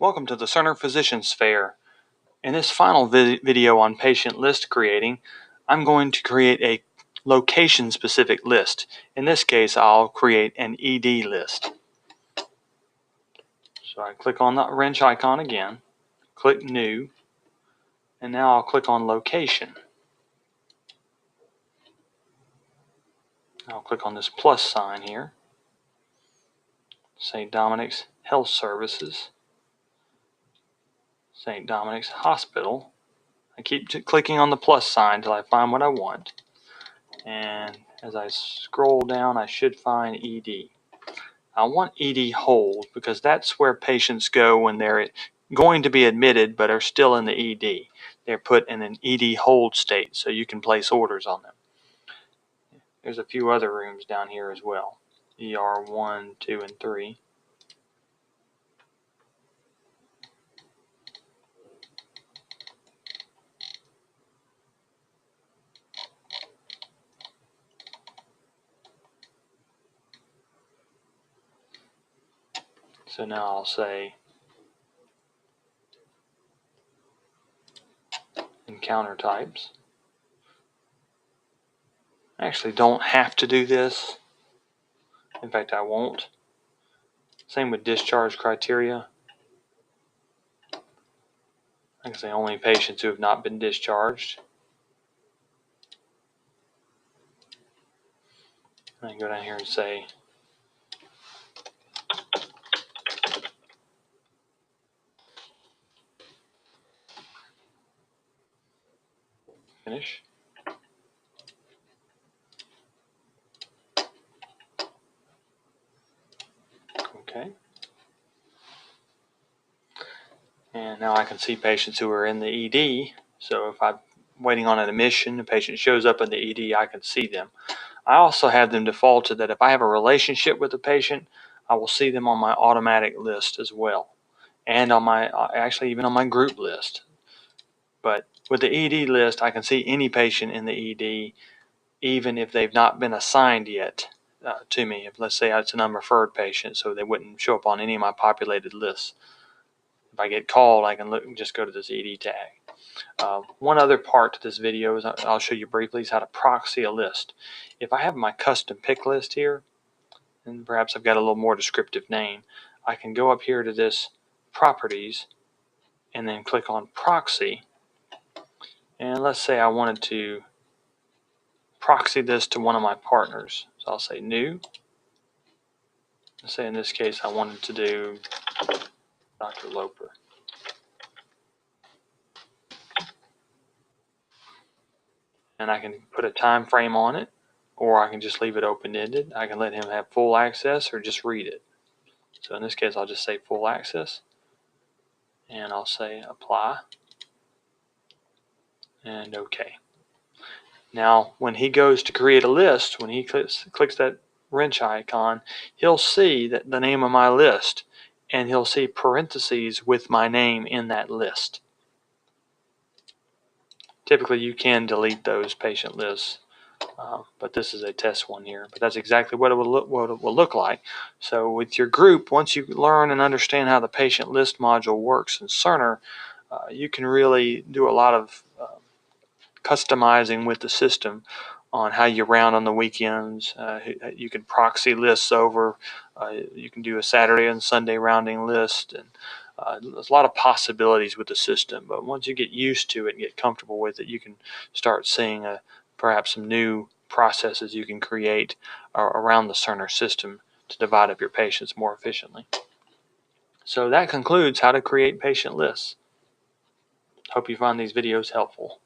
Welcome to the Cerner Physicians Fair. In this final video on patient list creating, I'm going to create a location-specific list. In this case, I'll create an ED list. So I click on the wrench icon again, click New, and now I'll click on Location. I'll click on this plus sign here, St. Dominic's Health Services, St. Dominic's Hospital. I keep clicking on the plus sign until I find what I want. And as I scroll down, I should find ED. I want ED hold because that's where patients go when they're going to be admitted but are still in the ED. They're put in an ED hold state so you can place orders on them. There's a few other rooms down here as well. ER 1, 2, and 3. So now I'll say encounter types. I actually don't have to do this. In fact, I won't. Same with discharge criteria. I can say only patients who have not been discharged. I can go down here and say finish. Okay. And now I can see patients who are in the ED. So if I'm waiting on an admission, the patient shows up in the ED, I can see them. I also have them defaulted that if I have a relationship with the patient, I will see them on my automatic list as well. And on my, actually even on my group list. But with the ED list, I can see any patient in the ED, even if they've not been assigned yet to me. If let's say it's an unreferred patient, so they wouldn't show up on any of my populated lists. If I get called, I can look and just go to this ED tag. One other part to this video is I'll show you briefly is how to proxy a list. If I have my custom pick list here, and perhaps I've got a little more descriptive name, I can go up here to this properties and then click on proxy. And let's say I wanted to proxy this to one of my partners. So I'll say new. Let's say in this case I wanted to do Dr. Loper. And I can put a time frame on it, or I can just leave it open-ended. I can let him have full access or just read it. So in this case, I'll just say full access, and I'll say apply, and OK. Now, when he goes to create a list, when he clicks that wrench icon, he'll see that the name of my list, and he'll see parentheses with my name in that list. Typically, you can delete those patient lists, but this is a test one here. But that's exactly what it will look like. So with your group, once you learn and understand how the patient list module works in Cerner, you can really do a lot of customizing with the system on how you round on the weekends. You can proxy lists over. You can do a Saturday and Sunday rounding list, and there's a lot of possibilities with the system. But once you get used to it and get comfortable with it, you can start seeing perhaps some new processes you can create around the Cerner system to divide up your patients more efficiently. So that concludes how to create patient lists. Hope you find these videos helpful.